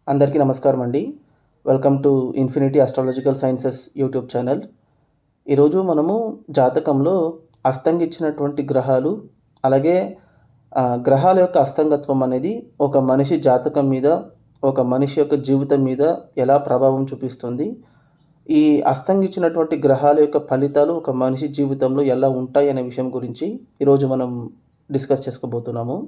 అందరికీ నమస్కారం అండి. Welcome to infinity astrological sciences YouTube channel. ఈరోజు మనము జాతకంలో అస్తంగిచ్చినటువంటి గ్రహాలు, అలాగే గ్రహాల యొక్క అస్తంగత్వం అనేది ఒక మనిషి జాతకం మీద, ఒక మనిషి యొక్క జీవితం మీద ఎలా ప్రభావం చూపిస్తుంది, ఈ అస్తంగిచ్చినటువంటి గ్రహాల యొక్క ఫలితాలు ఒక మనిషి జీవితంలో ఎలా ఉంటాయి అనే విషయం గురించి ఈరోజు మనం డిస్కస్ చేసుకోబోతున్నాము.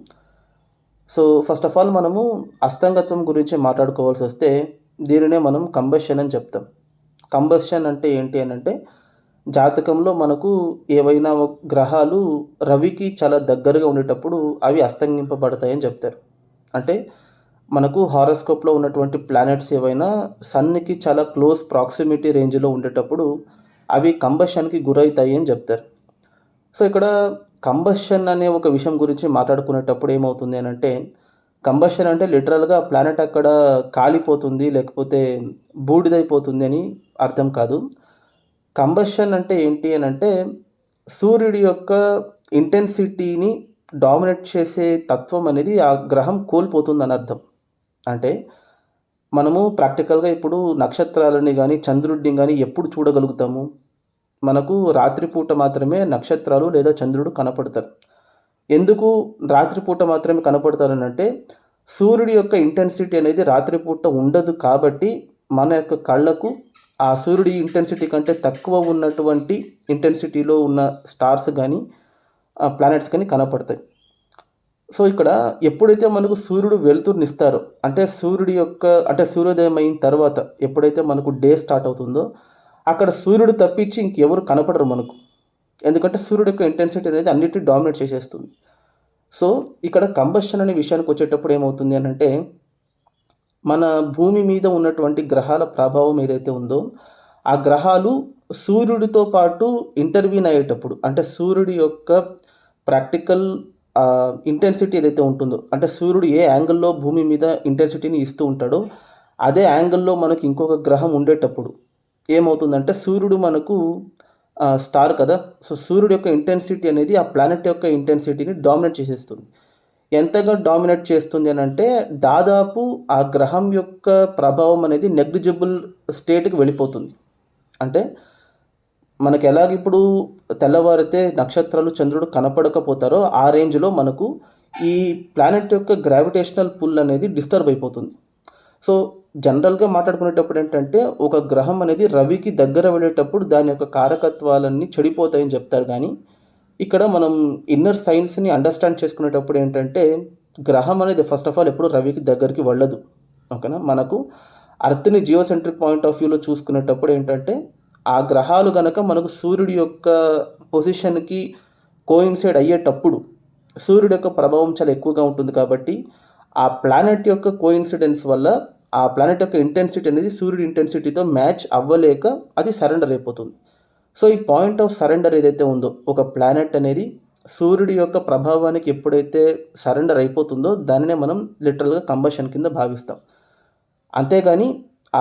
సో ఫస్ట్ ఆఫ్ ఆల్ మనము అస్తంగత్వం గురించి మాట్లాడుకోవాల్సి వస్తే దీనినే మనం కంబషన్ అని చెప్తాం. కంబషన్ అంటే ఏంటి అని అంటే, జాతకంలో మనకు ఏవైనా గ్రహాలు రవికి చాలా దగ్గరగా ఉండేటప్పుడు అవి అస్తంగింపబడతాయని చెప్తారు. అంటే మనకు హారోస్కోప్లో ఉన్నటువంటి ప్లానెట్స్ ఏవైనా సన్కి చాలా క్లోజ్ ప్రాక్సిమిటీ రేంజ్లో ఉండేటప్పుడు అవి కంబషన్కి గురవుతాయి అని చెప్తారు. సో ఇక్కడ కంబషన్ అనే ఒక విషయం గురించి మాట్లాడుకునేటప్పుడు ఏమవుతుంది అని అంటే, కంబషన్ అంటే లిటరల్గా ప్లానెట్ అక్కడ కాలిపోతుంది, లేకపోతే బూడిదైపోతుంది అని అర్థం కాదు. కంబషన్ అంటే ఏంటి అని అంటే, సూర్యుడి యొక్క ఇంటెన్సిటీని డామినేట్ చేసే తత్వం అనేది ఆ గ్రహం కోల్పోతుందని అర్థం. అంటే మనము ప్రాక్టికల్గా ఇప్పుడు నక్షత్రాలని కానీ చంద్రుడిని కానీ ఎప్పుడు చూడగలుగుతాము? మనకు రాత్రిపూట మాత్రమే నక్షత్రాలు లేదా చంద్రుడు కనపడతారు. ఎందుకు రాత్రిపూట మాత్రమే కనపడతారనంటే, సూర్యుడి యొక్క ఇంటెన్సిటీ అనేది రాత్రిపూట ఉండదు కాబట్టి మన యొక్క కళ్ళకు ఆ సూర్యుడి ఇంటెన్సిటీ కంటే తక్కువ ఉన్నటువంటి ఇంటెన్సిటీలో ఉన్న స్టార్స్ కానీ ప్లానెట్స్ కానీ కనపడతాయి. సో ఇక్కడ ఎప్పుడైతే మనకు సూర్యుడు వెలుతురునిస్తారో, అంటే సూర్యోదయం అయిన తర్వాత ఎప్పుడైతే మనకు డే స్టార్ట్ అవుతుందో, అక్కడ సూర్యుడు తప్పించి ఇంకెవరు కనపడరు మనకు. ఎందుకంటే సూర్యుడు యొక్క ఇంటెన్సిటీ అనేది అన్నిటిని డామినేట్ చేసేస్తుంది. సో ఇక్కడ కంబషన్ అనే విషయానికి వచ్చేటప్పుడు ఏమవుతుంది అని అంటే, మన భూమి మీద ఉన్నటువంటి గ్రహాల ప్రభావం ఏదైతే ఉందో, ఆ గ్రహాలు సూర్యుడితో పాటు ఇంటర్వ్యూన్ అయ్యేటప్పుడు, అంటే సూర్యుడి యొక్క ప్రాక్టికల్ ఇంటెన్సిటీ ఏదైతే ఉంటుందో, అంటే సూర్యుడు ఏ యాంగిల్లో భూమి మీద ఇంటెన్సిటీని ఇస్తూ ఉంటాడో అదే యాంగిల్లో మనకి ఇంకొక గ్రహం ఉండేటప్పుడు ఏమవుతుందంటే, సూర్యుడు మనకు స్టార్ కదా. సో సూర్యుడు యొక్క ఇంటెన్సిటీ అనేది ఆ ప్లానెట్ యొక్క ఇంటెన్సిటీని డామినేట్ చేసేస్తుంది. ఎంతగా డామినేట్ చేస్తుంది అని అంటే, దాదాపు ఆ గ్రహం యొక్క ప్రభావం అనేది నెగ్లిజిబుల్ స్టేట్కి వెళ్ళిపోతుంది. అంటే మనకు ఎలాగిప్పుడు తెల్లవారితే నక్షత్రాలు చంద్రుడు కనపడకపోతారో ఆ రేంజ్లో మనకు ఈ ప్లానెట్ యొక్క గ్రావిటేషనల్ పుల్ అనేది డిస్టర్బ్ అయిపోతుంది. సో జనరల్గా మాట్లాడుకునేటప్పుడు ఏంటంటే, ఒక గ్రహం అనేది రవికి దగ్గర వెళ్ళేటప్పుడు దాని యొక్క కారకత్వాలన్నీ చెడిపోతాయని చెప్తారు. కానీ ఇక్కడ మనం ఇన్నర్ సైన్స్ని అండర్స్టాండ్ చేసుకునేటప్పుడు ఏంటంటే, గ్రహం అనేది ఫస్ట్ ఆఫ్ ఆల్ ఎప్పుడు రవికి దగ్గరికి వెళ్ళదు. ఓకేనా. మనకు అర్త్ని జియోసెంట్రిక్ పాయింట్ ఆఫ్ వ్యూలో చూసుకునేటప్పుడు ఏంటంటే, ఆ గ్రహాలు కనుక మనకు సూర్యుడి యొక్క పొజిషన్కి కోయిన్సైడ్ అయ్యేటప్పుడు సూర్యుడి యొక్క ప్రభావం చాలా ఎక్కువగా ఉంటుంది కాబట్టి ఆ ప్లానెట్ యొక్క కోయిన్సిడెన్స్ వల్ల ఆ ప్లానెట్ యొక్క ఇంటెన్సిటీ అనేది సూర్యుడి ఇంటెన్సిటీతో మ్యాచ్ అవ్వలేక అది సరెండర్ అయిపోతుంది. సో ఈ పాయింట్ ఆఫ్ సరెండర్ ఏదైతే ఉందో, ఒక ప్లానెట్ అనేది సూర్యుడి యొక్క ప్రభావానికి ఎప్పుడైతే సరెండర్ అయిపోతుందో దానినే మనం లిటరల్గా కంబషన్ కింద భావిస్తాం. అంతేగాని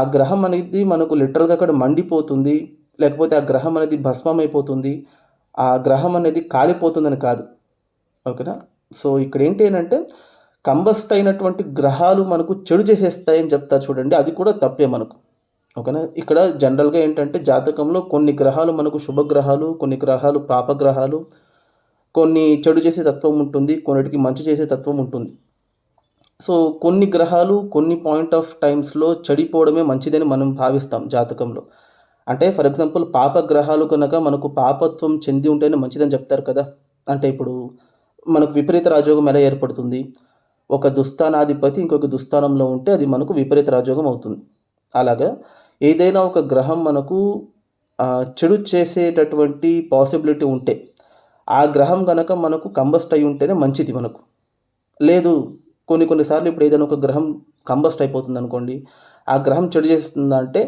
ఆ గ్రహం అనేది మనకు లిటరల్గా అక్కడ మండిపోతుంది, లేకపోతే ఆ గ్రహం అనేది భస్మం అయిపోతుంది, ఆ గ్రహం అనేది కాలిపోతుందని కాదు. ఓకేనా. సో ఇక్కడ ఏంటి అంటే, కంబస్ట్ అయినటువంటి గ్రహాలు మనకు చెడు చేసేస్తాయని చెప్తారు చూడండి, అది కూడా తప్పే మనకు. ఓకేనా. ఇక్కడ జనరల్గా ఏంటంటే, జాతకంలో కొన్ని గ్రహాలు మనకు శుభగ్రహాలు, కొన్ని గ్రహాలు పాపగ్రహాలు, కొన్ని చెడు చేసే తత్వం ఉంటుంది, కొన్నిటికి మంచి చేసే తత్వం ఉంటుంది. సో కొన్ని గ్రహాలు కొన్ని పాయింట్ ఆఫ్ టైమ్స్లో చెడిపోవడమే మంచిదని మనం భావిస్తాం జాతకంలో. అంటే ఫర్ ఎగ్జాంపుల్ పాపగ్రహాలు కనుక మనకు పాపత్వం చెంది ఉంటేనే మంచిదని చెప్తారు కదా. అంటే ఇప్పుడు మనకు విపరీత రాజయోగం ఎలా ఏర్పడుతుంది? ఒక దుస్థానాధిపతి ఇంకొక దుస్థానంలో ఉంటే అది మనకు విపరీత రాజయోగం అవుతుంది. అలాగా ఏదైనా ఒక గ్రహం మనకు చెడు చేసేటటువంటి పాసిబిలిటీ ఉంటే ఆ గ్రహం కనుక మనకు కంబస్ట్ అయి ఉంటేనే మంచిది మనకు. లేదు, కొన్నిసార్లు ఇప్పుడు ఏదైనా ఒక గ్రహం కంబస్ట్ అయిపోతుంది అనుకోండి, ఆ గ్రహం చెడు చేస్తుందా అంటే,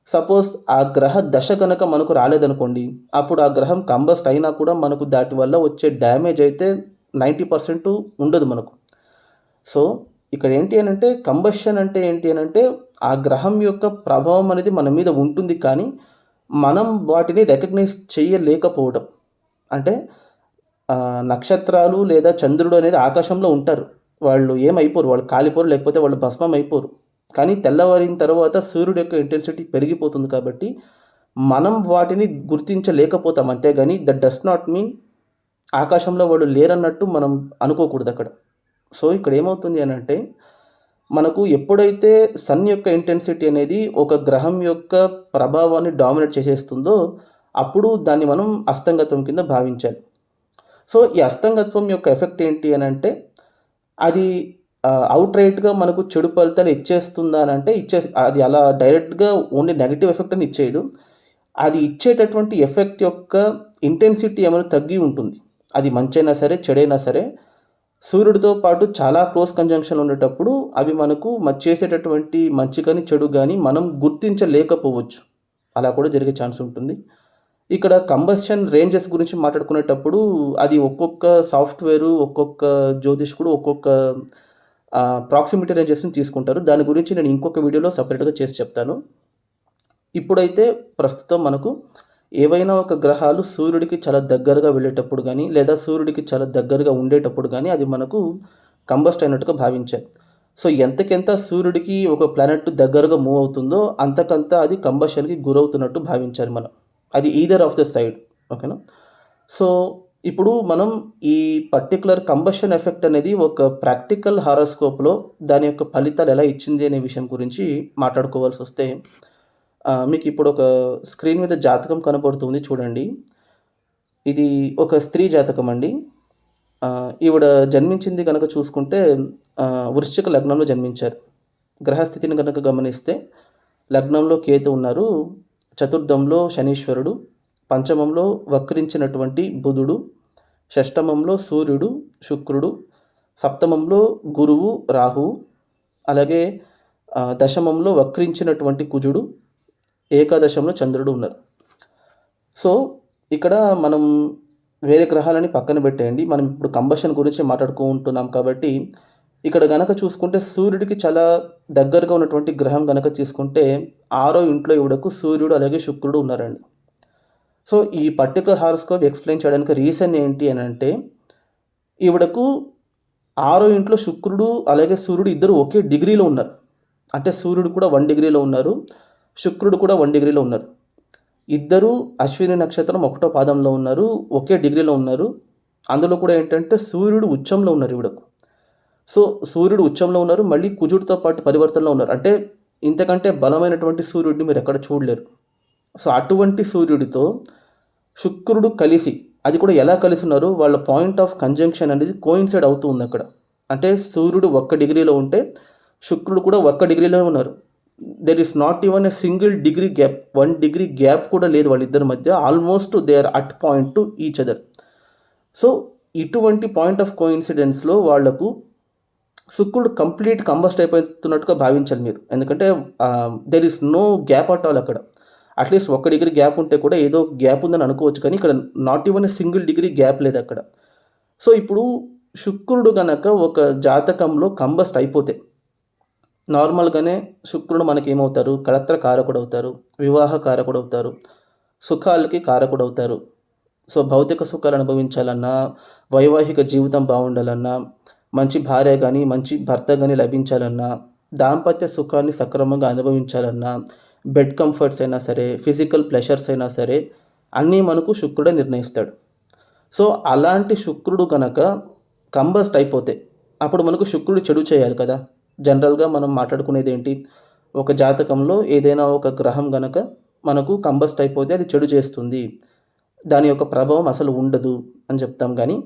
సపోజ్ ఆ గ్రహ దశ కనుక మనకు రాలేదనుకోండి, అప్పుడు ఆ గ్రహం కంబస్ట్ అయినా కూడా మనకు దాటి వల్ల వచ్చే డ్యామేజ్ అయితే 90% ఉండదు మనకు. సో ఇక్కడ ఏంటి అని అంటే, కంబషన్ అంటే ఏంటి అని అంటే, ఆ గ్రహం యొక్క ప్రభావం అనేది మన మీద ఉంటుంది కానీ మనం వాటిని రికగ్నైజ్ చేయలేకపోవడం. అంటే నక్షత్రాలు లేదా చంద్రుడు అనేది ఆకాశంలో ఉంటారు, వాళ్ళు ఏమైపోరు, వాళ్ళు కాలిపోరు, లేకపోతే వాళ్ళు భస్మం అయిపోరు. కానీ తెల్లవారిన తర్వాత సూర్యుడి యొక్క ఇంటెన్సిటీ పెరిగిపోతుంది కాబట్టి మనం వాటిని గుర్తించలేకపోతాం. అంతేగాని దట్ డస్ నాట్ మీన్ ఆకాశంలో వాళ్ళు లేరన్నట్టు మనం అనుకోకూడదు అక్కడ. సో ఇక్కడ ఏమవుతుంది అని అంటే, మనకు ఎప్పుడైతే సన్ యొక్క ఇంటెన్సిటీ అనేది ఒక గ్రహం యొక్క ప్రభావాన్ని డామినేట్ చేసేస్తుందో అప్పుడు దాన్ని మనం అస్తంగత్వం కింద భావించాలి. సో ఈ అస్తంగత్వం యొక్క ఎఫెక్ట్ ఏంటి అని అంటే, అది అవుట్‌రైట్‌గా మనకు చెడు ఫలితాలు ఇచ్చేస్తుందా అని అంటే అది అలా డైరెక్ట్‌గా ఓన్లీ నెగెటివ్ ఎఫెక్ట్ అని ఇచ్చేయదు. అది ఇచ్చేటటువంటి ఎఫెక్ట్ యొక్క ఇంటెన్సిటీ ఏమైనా తగ్గి ఉంటుంది. అది మంచైనా సరే, చెడైనా సరే సూర్యుడితో పాటు చాలా క్లోజ్ కంజంక్షన్‌లో ఉండేటప్పుడు అవి మనకు చేసేటటువంటి మంచి కానీ, చెడు గానీ మనం గుర్తించలేకపోవచ్చు. అలా కూడా జరిగే ఛాన్స్ ఉంటుంది. ఇక్కడ కంబషన్ రేంజెస్ గురించి మాట్లాడుకునేటప్పుడు అది ఒక్కొక్క సాఫ్ట్‌వేరు, ఒక్కొక్క జ్యోతిష్కుడు ఒక్కొక్క ప్రాక్సిమిటీ రేంజెస్‌ని తీసుకుంటారు. దాని గురించి నేను ఇంకొక వీడియోలో సెపరేట్‌గా చేసి చెప్తాను. ఇప్పుడైతే ప్రస్తుతం మనకు ఏవైనా ఒక గ్రహాలు సూర్యుడికి చాలా దగ్గరగా వెళ్ళేటప్పుడు గానీ, లేదా సూర్యుడికి చాలా దగ్గరగా ఉండేటప్పుడు గానీ, అది మనకు కంబస్ట్ అయినట్టుగా భావించాలి. సో ఎంతకెంత సూర్యుడికి ఒక ప్లానెట్ దగ్గరగా మూవ్ అవుతుందో, అంతకంత అది కంబషన్‌కి గురవుతున్నట్టు భావించాలి మనం. అది ఈదర్ ఆఫ్ ద సైడ్. ఓకేనా? సో ఇప్పుడు మనం ఈ పర్టిక్యులర్ కంబషన్ ఎఫెక్ట్ అనేది ఒక ప్రాక్టికల్ హారోస్కోప్‌లో దాని యొక్క ఫలితాలు ఎలా ఇచ్చింది అనే విషయం గురించి మాట్లాడుకోవాల్సొస్తే, మీకు ఇప్పుడు ఒక స్క్రీన్ మీద జాతకం కనబడుతుంది చూడండి. ఇది ఒక స్త్రీ జాతకం అండి. ఈవిడ జన్మించింది గనక చూసుకుంటే వృశ్చిక లగ్నంలో జన్మించారు. గ్రహస్థితిని గనక గమనిస్తే లగ్నంలో కేతు ఉన్నారు, చతుర్థంలో శనీశ్వరుడు, పంచమంలో వక్రించినటువంటి బుధుడు, షష్టమంలో సూర్యుడు, శుక్రుడు, సప్తమంలో గురువు, రాహువు, అలాగే దశమంలో వక్రించినటువంటి కుజుడు, ఏకాదశంలో చంద్రుడు ఉన్నారు. సో ఇక్కడ మనం వేరే గ్రహాలని పక్కన పెట్టేయండి. మనం ఇప్పుడు కంబషన్ గురించి మాట్లాడుకుంటున్నాం కాబట్టి ఇక్కడ గనక చూసుకుంటే సూర్యుడికి చాలా దగ్గరగా ఉన్నటువంటి గ్రహం గనక తీసుకుంటే 6వ ఇంట్లో ఈవిడకు సూర్యుడు అలాగే శుక్రుడు ఉన్నారండి. సో ఈ పర్టిక్యులర్ హారోస్కోప్ ఎక్స్‌ప్లెయిన్ చేయడానికి రీజన్ ఏంటి అని అంటే, ఈవిడకు 6వ ఇంట్లో శుక్రుడు అలాగే సూర్యుడు ఇద్దరు ఒకే డిగ్రీలో ఉన్నారు. అంటే సూర్యుడు కూడా 1 డిగ్రీలో ఉన్నారు, శుక్రుడు కూడా 1 డిగ్రీలో ఉన్నారు. ఇద్దరూ అశ్విని నక్షత్రం 1వ పాదంలో ఉన్నారు, ఒకే డిగ్రీలో ఉన్నారు. అందులో కూడా ఏంటంటే సూర్యుడు ఉచ్చంలో ఉన్నారు ఈవిడకు. సో సూర్యుడు ఉచ్చంలో ఉన్నారు, మళ్ళీ కుజుడితో పాటు పరివర్తనలో ఉన్నారు. అంటే ఇంతకంటే బలమైనటువంటి సూర్యుడిని మీరు ఎక్కడ చూడలేరు. సో అటువంటి సూర్యుడితో శుక్రుడు కలిసి, అది కూడా ఎలా కలిసి ఉన్నారు, వాళ్ళ పాయింట్ ఆఫ్ కంజంక్షన్ అనేది కోయిన్సైడ్ అవుతూ ఉంది అక్కడ. అంటే సూర్యుడు 1 డిగ్రీలో ఉంటే శుక్రుడు కూడా 1 డిగ్రీలో ఉన్నారు. There is not even a single degree gap, 1 degree gap కూడా లేదు వాళ్ళిద్దరి మధ్య. Almost they are at point to each other. So ఇటువంటి పాయింట్ ఆఫ్ కోయిన్సిడెన్స్‌లో వాళ్లకు శుక్రుడు కంప్లీట్ కంబస్ట్ అయిపోతున్నట్టుగా భావించాలి మీరు. ఎందుకంటే there is no gap at all అక్కడ. అట్లీస్ట్ 1 డిగ్రీ గ్యాప్ ఉంటే కూడా ఏదో గ్యాప్ ఉందని అనుకోవచ్చు, కానీ ఇక్కడ not even a single degree gap లేదు అక్కడ. సో ఇప్పుడు శుక్రుడు గనక ఒక జాతకంలో కంబస్ట్ అయిపోతే, నార్మల్‌గానే శుక్రుడు మనకేమవుతారు, కళత్ర కారకుడవుతారు, వివాహ కారకుడవుతారు, సుఖాలకి కారకుడవుతారు. సో భౌతిక సుఖాలు అనుభవించాలన్నా, వైవాహిక జీవితం బాగుండాలన్నా, మంచి భార్య కానీ, మంచి భర్త కానీ లభించాలన్నా, దాంపత్య సుఖాన్ని సక్రమంగా అనుభవించాలన్నా, బెడ్ కంఫర్ట్స్ అయినా సరే, ఫిజికల్ ప్లెషర్స్ అయినా సరే, అన్నీ మనకు శుక్రుడే నిర్ణయిస్తాడు. సో అలాంటి శుక్రుడు కనుక కంబస్ట్ అయిపోతే, అప్పుడు మనకు శుక్రుడు చెడు చేయాలి కదా. జనరల్‌గా మనం మాట్లాడుకునేది ఏంటి, ఒక జాతకంలో ఏదైనా ఒక గ్రహం గనక మనకు కంబస్ట్ అయిపోతే అది చెడు చేస్తుంది, దాని యొక్క ప్రభావం అసలు ఉండదు అని చెప్తాం. కానీ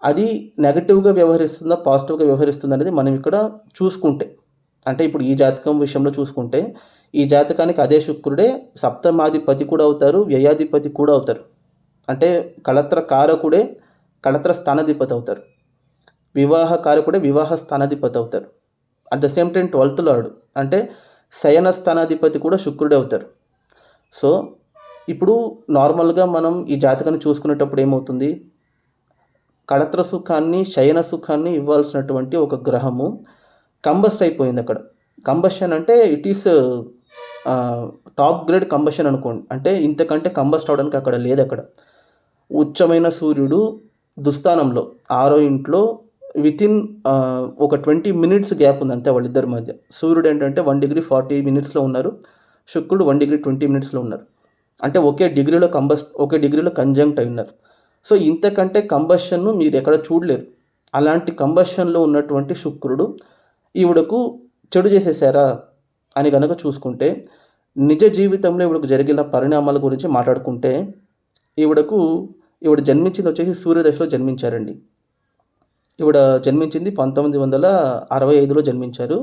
అది నెగెటివ్‌గా వ్యవహరిస్తుందా, పాజిటివ్‌గా వ్యవహరిస్తుందా అనేది మనం ఇక్కడ చూసుకుంటే, అంటే ఇప్పుడు ఈ జాతకం విషయంలో చూసుకుంటే, ఈ జాతకానికి అదే శుక్రుడే సప్తమాధిపతి కూడా అవుతారు, వ్యయాధిపతి కూడా అవుతారు. అంటే కళత్ర కారకుడే కళత్ర స్థానాధిపతి అవుతారు, వివాహ కారకుడే వివాహ స్థానాధిపతి అవుతారు. At the same time 12th lord అంటే శయన స్థానాధిపతి కూడా శుక్రుడే అవుతారు. సో ఇప్పుడు నార్మల్‌గా మనం ఈ జాతకాన్ని చూసుకునేటప్పుడు ఏమవుతుంది, కళత్ర సుఖాన్ని, శయన సుఖాన్ని ఇవ్వాల్సినటువంటి ఒక గ్రహము కంబస్ట్ అయిపోయింది అక్కడ. కంబషన్ అంటే it is top grade combustion అనుకోండి. అంటే ఇంతకంటే కంబస్ట్ అవ్వడానికి అక్కడ లేదక్కడ. ఉచ్చమైన సూర్యుడు దుస్థానంలో 6వ ఇంట్లో వితిన్ ఒక 20 మినిట్స్ గ్యాప్ ఉంది అంతే వాళ్ళిద్దరి మధ్య. సూర్యుడు ఏంటంటే 1°40' ఉన్నారు. శుక్రుడు 1°20' ఉన్నారు. అంటే ఒకే డిగ్రీలో కంజంక్ట్ అయి ఉన్నారు. సో ఇంతకంటే కంబషన్‌ను మీరు ఎక్కడ చూడలేరు. అలాంటి కంబషన్‌లో ఉన్నటువంటి శుక్రుడు ఈవిడకు చెడు చేసేసారా అని గనక చూసుకుంటే, నిజ జీవితంలో ఈవిడకు జరిగిన పరిణామాల గురించి మాట్లాడుకుంటే, ఈవిడ జన్మించింది వచ్చేసి సూర్యదశలో జన్మించారండి. ఈవిడ జన్మించింది 1965లో జన్మించారు.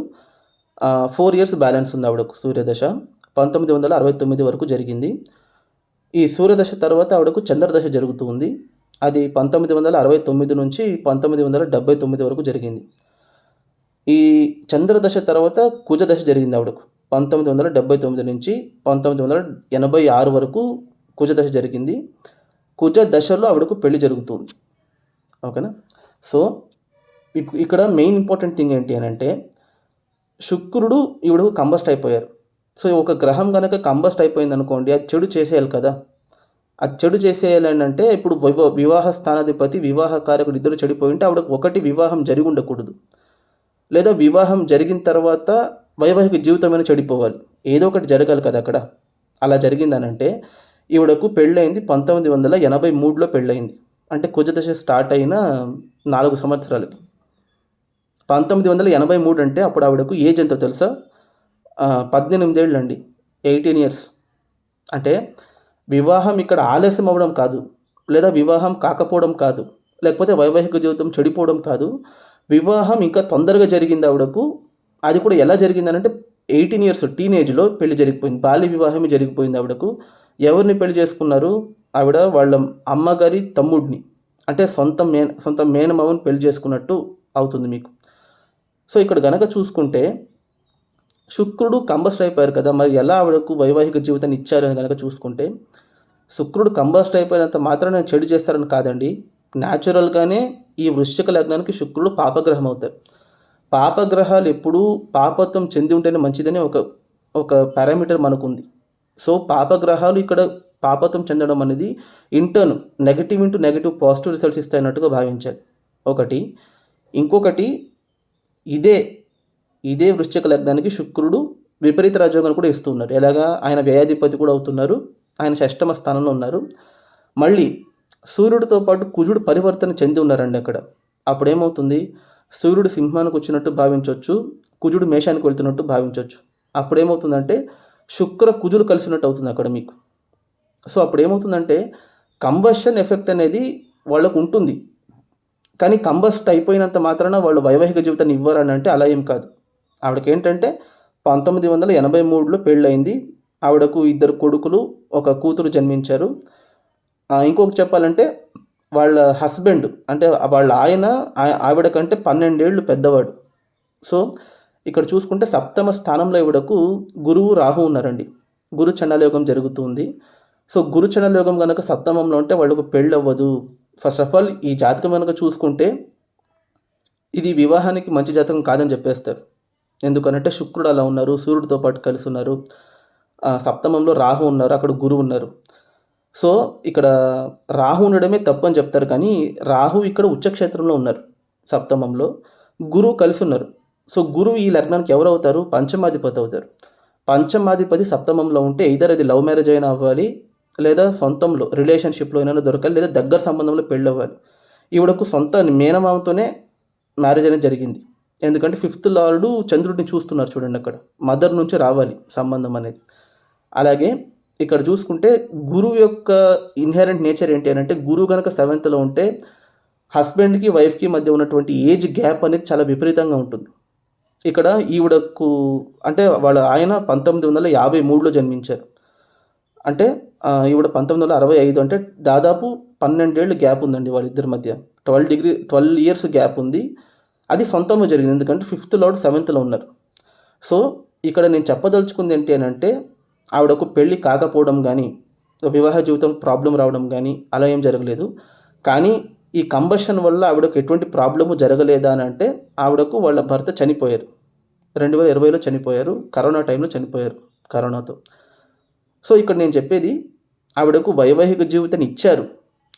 4 ఇయర్స్ బ్యాలెన్స్ ఉంది ఆవిడకు సూర్యదశ. 1969 వరకు జరిగింది. ఈ సూర్యదశ తర్వాత ఆవిడకు చంద్రదశ జరుగుతూ ఉంది. అది 1969 నుంచి 1979 వరకు జరిగింది. ఈ చంద్రదశ తర్వాత కుజదశ జరిగింది ఆవిడకు. 1979 నుంచి 1986 వరకు కుజదశ జరిగింది. కుజ దశలో ఆవిడకు పెళ్లి జరుగుతుంది. ఓకేనా? సో ఇక్కడ మెయిన్ ఇంపార్టెంట్ థింగ్ ఏంటి అని అంటే, శుక్రుడు ఈవిడకు కంబస్ట్ అయిపోయారు. సో ఒక గ్రహం కనుక కంబస్ట్ అయిపోయింది అనుకోండి, అది చెడు చేసేయాలి కదా. అది చెడు చేసేయాలని అంటే ఇప్పుడు వివాహ స్థానాధిపతి, వివాహ కారకుడు ఇద్దరు చెడిపోయి ఉంటే ఆవిడకు ఒకటి వివాహం జరిగి ఉండకూడదు, లేదా వివాహం జరిగిన తర్వాత వైవాహిక జీవితమైనా చెడిపోవాలి. ఏదో ఒకటి జరగాలి కదా అక్కడ. అలా జరిగిందనంటే ఈవిడకు పెళ్ళయింది 1983లో పెళ్ళయింది. అంటే కుజదశ స్టార్ట్ అయిన 4 సంవత్సరాలకి. 1983 అంటే అప్పుడు ఆవిడకు ఏజ్ ఎంతో తెలుసా? 18 ఏళ్ళండి. 18 ఇయర్స్. అంటే వివాహం ఇక్కడ ఆలస్యం అవ్వడం కాదు, లేదా వివాహం కాకపోవడం కాదు, లేకపోతే వైవాహిక జీవితం చెడిపోవడం కాదు. వివాహం ఇంకా తొందరగా జరిగింది ఆవిడకు. అది కూడా ఎలా జరిగిందనంటే 18 ఇయర్స్ టీనేజ్లో పెళ్లి జరిగిపోయింది. బాల్య వివాహమే జరిగిపోయింది ఆవిడకు. ఎవరిని పెళ్లి చేసుకున్నారు? ఆవిడ వాళ్ళ అమ్మగారి తమ్ముడిని, అంటే సొంత మేనమామని పెళ్లి చేసుకున్నట్టు అవుతుంది మీకు. సో ఇక్కడ గనక చూసుకుంటే శుక్రుడు కంబస్ట్ అయిపోయారు కదా, మరి ఎలా ఆవిడకు వైవాహిక జీవితాన్ని ఇచ్చారు అని కనుక చూసుకుంటే, శుక్రుడు కంబస్ట్ అయిపోయినంత మాత్రాన చెడు చేస్తారని కాదండి. న్యాచురల్గానే ఈ వృశ్చిక లగ్నానికి శుక్రుడు పాపగ్రహం అవుతారు. పాపగ్రహాలు ఎప్పుడూ పాపత్వం చెంది ఉంటేనే మంచిదని ఒక పారామీటర్ మనకుంది. సో పాపగ్రహాలు ఇక్కడ పాపత్వం చెందడం అనేది negative into negative positive results ఇస్తాయన్నట్టుగా భావించాలి ఒకటి. ఇంకొకటి, ఇదే వృశ్చిక లగ్నానికి శుక్రుడు విపరీత రాజయోగాన్ని కూడా ఇస్తూ ఉన్నారు. ఎలాగా? ఆయన వ్యయాధిపతి కూడా అవుతున్నారు. ఆయన షష్టమ స్థానంలో ఉన్నారు. మళ్ళీ సూర్యుడితో పాటు కుజుడు పరివర్తన చెంది ఉన్నారండి అక్కడ. అప్పుడేమవుతుంది? సూర్యుడు సింహానికి వచ్చినట్టు భావించవచ్చు, కుజుడు మేషానికి వెళ్తున్నట్టు భావించవచ్చు. అప్పుడేమవుతుందంటే శుక్ర కుజులు కలిసినట్టు అవుతుంది అక్కడ మీకు. సో అప్పుడేమవుతుందంటే కంబషన్ ఎఫెక్ట్ అనేది వాళ్ళకు ఉంటుంది. కానీ కంబస్ట్ అయిపోయినంత మాత్రాన వాళ్ళు వైవాహిక జీవితాన్ని ఇవ్వరని అంటే అలా ఏం కాదు. ఆవిడకి ఏంటంటే 1983లో పెళ్ళయింది. ఆవిడకు 2 కొడుకులు, 1 కూతురు జన్మించారు. ఇంకొకటి చెప్పాలంటే వాళ్ళ హస్బెండ్ అంటే వాళ్ళ ఆయన ఆవిడ కంటే 12 ఏళ్ళు పెద్దవాడు. సో ఇక్కడ చూసుకుంటే సప్తమ స్థానంలో ఈవిడకు గురువు రాహు ఉన్నారండి. గురు చండాలయోగం జరుగుతుంది. సో గురు చండాలయోగం కనుక సప్తమంలో ఉంటే వాళ్ళకు పెళ్ళి అవ్వదు. ఫస్ట్ ఆఫ్ ఆల్ ఈ జాతకం కనుక చూసుకుంటే ఇది వివాహానికి మంచి జాతకం కాదని చెప్పేస్తారు. ఎందుకనంటే శుక్రుడు అలా ఉన్నారు, సూర్యుడితో పాటు కలిసి ఉన్నారు, సప్తమంలో రాహు ఉన్నారు, అక్కడ గురువు ఉన్నారు. సో ఇక్కడ రాహు ఉండడమే తప్పు అని చెప్తారు. కానీ రాహు ఇక్కడ ఉచ్చక్షేత్రంలో ఉన్నారు, సప్తమంలో గురువు కలిసి ఉన్నారు. సో గురువు ఈ లగ్నానికి ఎవరు అవుతారు? పంచమాధిపతి అవుతారు. పంచమాధిపతి సప్తమంలో ఉంటే ఎయిదర్ అది లవ్ మ్యారేజ్ అయినా అవ్వాలి, లేదా సొంతంలో రిలేషన్షిప్లో అయినా దొరకాలి, లేదా దగ్గర సంబంధంలో పెళ్ళి అవ్వాలి. ఈవిడకు సొంత మేనమామతోనే మ్యారేజ్ అనేది జరిగింది. ఎందుకంటే 5th లార్డు చంద్రుడిని చూస్తున్నారు చూడండి, అక్కడ మదర్ నుంచి రావాలి సంబంధం అనేది. అలాగే ఇక్కడ చూసుకుంటే గురువు యొక్క ఇన్హెరెంట్ నేచర్ ఏంటి అని అంటే, గురువు కనుక 7thలో ఉంటే హస్బెండ్కి వైఫ్కి మధ్య ఉన్నటువంటి ఏజ్ గ్యాప్ అనేది చాలా విపరీతంగా ఉంటుంది. ఇక్కడ ఈవిడకు అంటే వాళ్ళ ఆయన 1953లో జన్మించారు. అంటే ఈవిడ 1965, అంటే దాదాపు 12 ఏళ్ళు గ్యాప్ ఉందండి వాళ్ళిద్దరి మధ్య. 12 ఇయర్స్ గ్యాప్ ఉంది. అది సొంతంగా జరిగింది, ఎందుకంటే 5th లార్డ్ 7thలో ఉన్నారు. సో ఇక్కడ నేను చెప్పదలుచుకుంది ఏంటి అని అంటే, ఆవిడకు పెళ్ళి కాకపోవడం కానీ, వివాహ జీవితం ప్రాబ్లం రావడం కానీ అలా ఏం జరగలేదు. కానీ ఈ కంబషన్ వల్ల ఆవిడకు ఎటువంటి ప్రాబ్లము జరగలేదా అని అంటే, ఆవిడకు వాళ్ళ భర్త చనిపోయారు. 2020లో చనిపోయారు. కరోనా టైంలో చనిపోయారు, కరోనాతో. సో ఇక్కడ నేను చెప్పేది, ఆవిడకు వైవాహిక జీవితాన్ని ఇచ్చారు,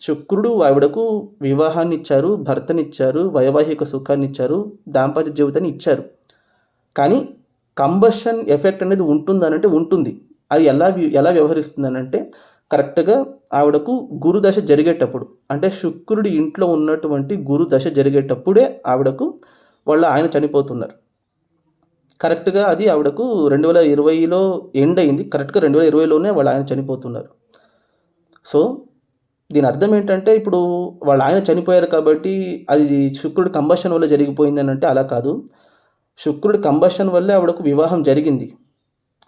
శుక్రుడు ఆవిడకు వివాహాన్ని ఇచ్చారు, భర్తనిచ్చారు, వైవాహిక సుఖాన్ని ఇచ్చారు, దాంపత్య జీవితాన్ని ఇచ్చారు. కానీ కంబషన్ ఎఫెక్ట్ అనేది ఉంటుందనంటే ఉంటుంది. అది ఎలా వ్యవహరిస్తుందనంటే కరెక్ట్‌గా ఆవిడకు గురు దశ జరిగేటప్పుడు, అంటే శుక్రుడి ఇంట్లో ఉన్నటువంటి గురు దశ జరిగేటప్పుడే ఆవిడకు వాళ్ళ ఆయన చనిపోతున్నారు. కరెక్ట్‌గా అది ఆవిడకు 2020లో ఎండ్ అయింది. కరెక్ట్‌గా 2020లోనే వాళ్ళ ఆయన చనిపోతున్నారు. సో, దీని అర్థం ఏంటంటే ఇప్పుడు వాళ్ళ ఆయన చనిపోయారు కాబట్టి అది శుక్రుడి కంబషన్ వల్ల జరిగిపోయిందనంటే అలా కాదు. శుక్రుడి కంబషన్ వల్లే ఆవిడకు వివాహం జరిగింది.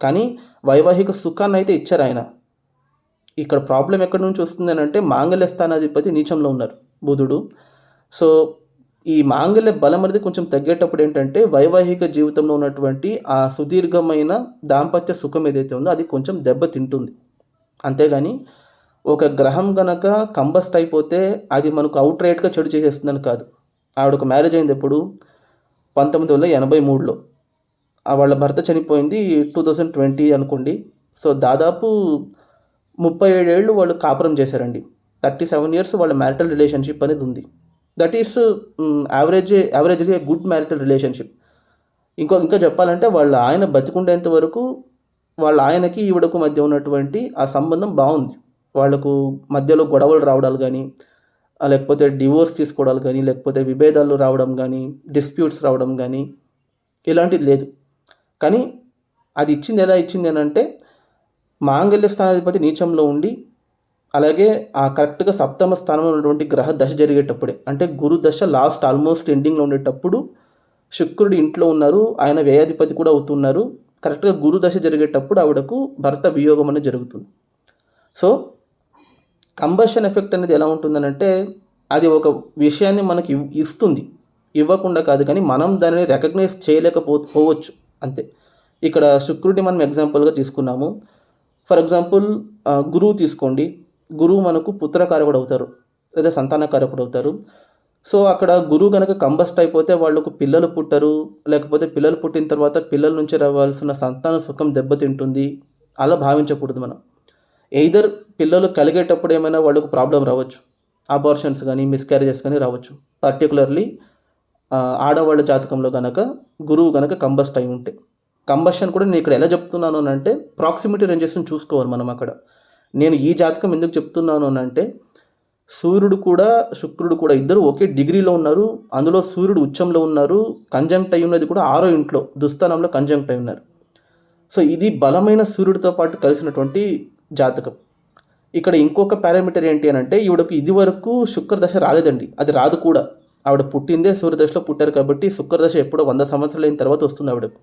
కానీ వైవాహిక సుఖాన్నయితే ఇచ్చారాయన. ఇక్కడ ప్రాబ్లమ్ ఎక్కడి నుంచి వస్తుందనంటే మాంగళ్య స్థానాధిపతి నీచంలో ఉన్నారు బుధుడు. సో, ఈ మాంగళ్య బలం అనేది కొంచెం తగ్గేటప్పుడు ఏంటంటే వైవాహిక జీవితంలో ఉన్నటువంటి ఆ సుదీర్ఘమైన దాంపత్య సుఖం ఏదైతే ఉందో అది కొంచెం దెబ్బతింటుంది. అంతేగాని ఒక గ్రహం గనక కంబస్ట్ అయిపోతే అది మనకు అవుట్ రైట్‌గా చెడు చేసేస్తుందని కాదు. ఆవిడకు మ్యారేజ్ అయింది ఎప్పుడు? 1983లో. వాళ్ళ భర్త చనిపోయింది 2020 అనుకోండి. సో, దాదాపు 37 ఏళ్ళు వాళ్ళు కాపురం చేశారండి. 37 ఇయర్స్ వాళ్ళ మ్యారిటల్ రిలేషన్‌షిప్ అనేది ఉంది. దట్ ఈస్ యావరేజ్‌గా గుడ్ మ్యారిటల్ రిలేషన్‌షిప్. ఇంకా చెప్పాలంటే వాళ్ళ ఆయన బతికుండేంత వరకు వాళ్ళ ఆయనకి, ఈవిడకు మధ్య ఉన్నటువంటి ఆ సంబంధం బావుంది. వాళ్ళకు మధ్యలో గొడవలు రావడాలు గానీ, లేకపోతే డివోర్స్ తీసుకోవడాలు గానీ, లేకపోతే విభేదాలు రావడం గానీ, డిస్ప్యూట్స్ రావడం గానీ, ఇలాంటిది లేదు. కానీ అది ఎలా ఇచ్చింది అనంటే మాంగళ్య స్థానాధిపతి నీచంలో ఉండి, అలాగే ఆ కరెక్ట్‌గా సప్తమ స్థానంలో ఉన్నటువంటి గ్రహ దశ జరిగేటప్పుడే, అంటే గురు దశ లాస్ట్ ఆల్మోస్ట్ ఎండింగ్‌లో ఉండేటప్పుడు శుక్రుడు ఇంట్లో ఉన్నారు. ఆయన వ్యయాధిపతి కూడా అవుతున్నారు. కరెక్ట్‌గా గురు దశ జరిగేటప్పుడు ఆవిడకు భర్త వియోగం అనేది జరుగుతుంది. సో, కంబషన్ ఎఫెక్ట్ అనేది ఎలా ఉంటుందనంటే అది ఒక విషయాన్ని మనకి ఇస్తుంది. ఇవ్వకుండా కాదు కానీ మనం దానిని రికగ్నైజ్ పోవచ్చు అంతే. ఇక్కడ శుక్రుడిని మనం ఎగ్జాంపుల్‌గా తీసుకున్నాము. ఫర్ ఎగ్జాంపుల్ గురువు తీసుకోండి. గురువు మనకు పుత్రకారకుడు అవుతారు, లేదా సంతానకారకుడు అవుతారు. సో, అక్కడ గురువు గనక కంబస్ట్ అయిపోతే వాళ్ళకు పిల్లలు పుట్టరు. లేకపోతే పిల్లలు పుట్టిన తర్వాత పిల్లల నుంచి రావాల్సిన సంతాన సుఖం దెబ్బతింటుంది. అలా భావించకూడదు మనం. ఎయిదర్ పిల్లలు కలిగేటప్పుడు ఏమైనా వాళ్ళకు ప్రాబ్లమ్ రావచ్చు. అబార్షన్స్ గానీ, మిస్‌క్యారేజెస్ గానీ రావచ్చు. పర్టిక్యులర్‌లీ ఆడవాళ్ళ జాతకంలో గనక గురువు గనక కంబస్ట్ అయి ఉంటే. కంబషన్ కూడా నేను ఇక్కడ ఎలా చెప్తున్నాను అనంటే ప్రాక్సిమిటీ రేంజెస్‌ని చూసుకోవాలి మనం అక్కడ. నేను ఈ జాతకం ఎందుకు చెప్తున్నాను అనంటే సూర్యుడు కూడా, శుక్రుడు కూడా ఇద్దరు ఒకే డిగ్రీలో ఉన్నారు. అందులో సూర్యుడు ఉచ్చంలో ఉన్నారు. కంజంక్ట్ అయి ఉన్నది కూడా 6వ ఇంట్లో దుస్థానంలో కంజంక్ట్ అయి ఉన్నారు. సో, ఇది బలమైన సూర్యుడితో పాటు కలిసినటువంటి జాతకం. ఇక్కడ ఇంకొక పారామీటర్ ఏంటి అనంటే ఈవిడకు ఇదివరకు శుక్రదశ రాలేదండి. అది రాదు కూడా. ఆవిడ పుట్టిందే సూర్యదశలో పుట్టారు కాబట్టి శుక్రదశ ఎప్పుడో 100 సంవత్సరాలు అయిన తర్వాత వస్తుంది ఆవిడకు.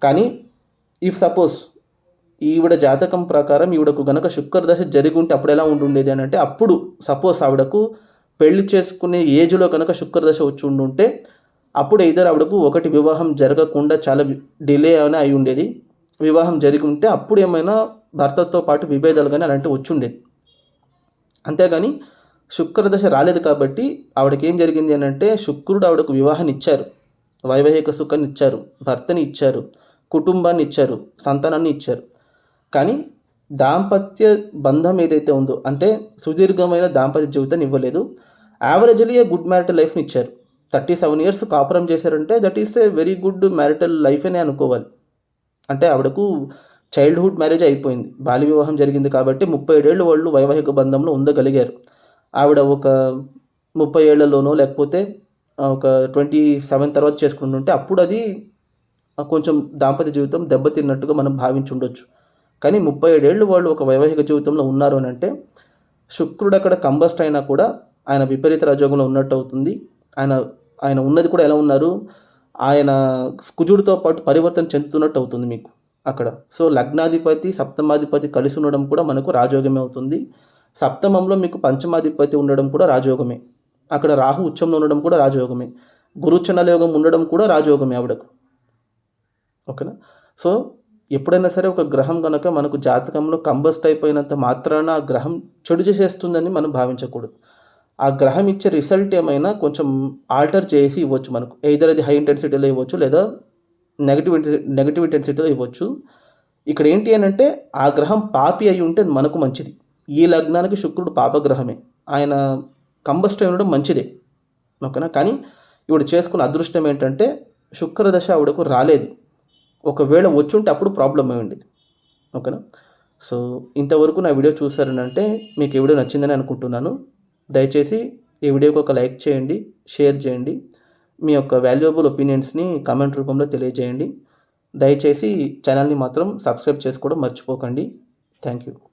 కానీ ఇఫ్ సపోజ్ ఈవిడ జాతకం ప్రకారం ఈవిడకు గనక శుక్రదశ జరిగి ఉంటే అప్పుడు ఎలా ఉండుండేది అనంటే అప్పుడు సపోజ్ ఆవిడకు పెళ్లి చేసుకునే ఏజ్‌లో కనుక శుక్రదశ వచ్చి ఉండుంటే అప్పుడు ఎయిదర్ ఆవిడకు ఒకటి వివాహం జరగకుండా చాలా డిలే అని అయి ఉండేది. వివాహం జరిగి ఉంటే అప్పుడు ఏమైనా భర్తతో పాటు విభేదాలు గానీ అలాంటివి వచ్చుండేది. అంతేగాని శుక్రదశ రాలేదు కాబట్టి ఆవిడకేం జరిగింది అనంటే శుక్రుడు ఆవిడకు వివాహాన్ని ఇచ్చారు, వైవాహిక సుఖాన్ని ఇచ్చారు, భర్తని ఇచ్చారు, కుటుంబాన్ని ఇచ్చారు, సంతానాన్ని ఇచ్చారు. కానీ దాంపత్య బంధం ఏదైతే ఉందో అంటే సుదీర్ఘమైన దాంపత్య జీవితాన్ని ఇవ్వలేదు. యావరేజ్‌లీ గుడ్ మ్యారిటల్ లైఫ్‌ని ఇచ్చారు. 37 ఇయర్స్ కాపురం చేశారంటే that is a very good marital life అనే అనుకోవాలి. అంటే ఆవిడకు చైల్డ్‌హుడ్ మ్యారేజ్ అయిపోయింది. బాల్య వివాహం జరిగింది కాబట్టి 37 ఏళ్ళు వాళ్ళు వైవాహిక బంధంలో ఉండగలిగారు. ఆవిడ ఒక 30 ఏళ్లలోనో లేకపోతే ఒక 27 తర్వాత చేసుకుంటుంటే అప్పుడు అది కొంచెం దాంపత్య జీవితం దెబ్బతిన్నట్టుగా మనం భావించుండొచ్చు. కానీ 37 ఏళ్ళు వాళ్ళు ఒక వైవాహిక జీవితంలో ఉన్నారు అనంటే శుక్రుడు అక్కడ కంబస్ట్ అయినా కూడా ఆయన విపరీత రాజయోగంలో ఉన్నట్టు అవుతుంది. ఆయన ఉన్నది కూడా ఎలా ఉన్నారు, ఆయన కుజుడితో పాటు పరివర్తన చెందుతున్నట్టు అవుతుంది మీకు అక్కడ. సో, లగ్నాధిపతి, సప్తమాధిపతి కలిసి ఉండడం కూడా మనకు రాజయోగమే అవుతుంది. సప్తమంలో మీకు పంచమాధిపతి ఉండడం కూడా రాజయోగమే. అక్కడ రాహు ఉచ్చంలో ఉండడం కూడా రాజయోగమే. గురుచండాల యోగం ఉండడం కూడా రాజయోగమే ఆవిడకు. ఓకేనా? సో, ఎప్పుడైనా సరే ఒక గ్రహం గనక మనకు జాతకంలో కంబస్ట్ అయిపోయినంత మాత్రాన ఆ గ్రహం చెడు చేసేస్తుందని మనం భావించకూడదు. ఆ గ్రహం ఇచ్చే రిజల్ట్ ఏమైనా కొంచెం ఆల్టర్ చేసి ఇవ్వచ్చు మనకు. ఎయిదర్ అది హై ఇంటెన్సిటీలో ఇవ్వచ్చు లేదా నెగటివ్ ఇంటెన్సిటీలో ఇవ్వచ్చు. ఇక్కడ ఏంటి అనంటే ఆ గ్రహం పాపి అయి ఉంటే మనకు మంచిది. ఈ లగ్నానికి శుక్రుడు పాపగ్రహమే. ఆయన కంబస్ట్ అయి ఉండడం మంచిదే. ఓకేనా. కానీ ఈవిడ చేసుకున్న అదృష్టం ఏంటంటే శుక్రదశ ఆవిడకు రాలేదు. ఒకవేళ వచ్చుంటే అప్పుడు ప్రాబ్లమ్ అయ్యి ఉండేది. ఓకేనా. సో ఇంతవరకు నా వీడియో చూసారనంటే మీకు ఈ వీడియో నచ్చిందని అనుకుంటున్నాను. దయచేసి ఈ వీడియోకి ఒక లైక్ చేయండి, షేర్ చేయండి. మీ యొక్క వాల్యుయబుల్ ఒపీనియన్స్ని కామెంట్ రూపంలో తెలియజేయండి. దయచేసి ఛానల్ని మాత్రం సబ్స్క్రైబ్ చేసుకోవడం మర్చిపోకండి. Thank you.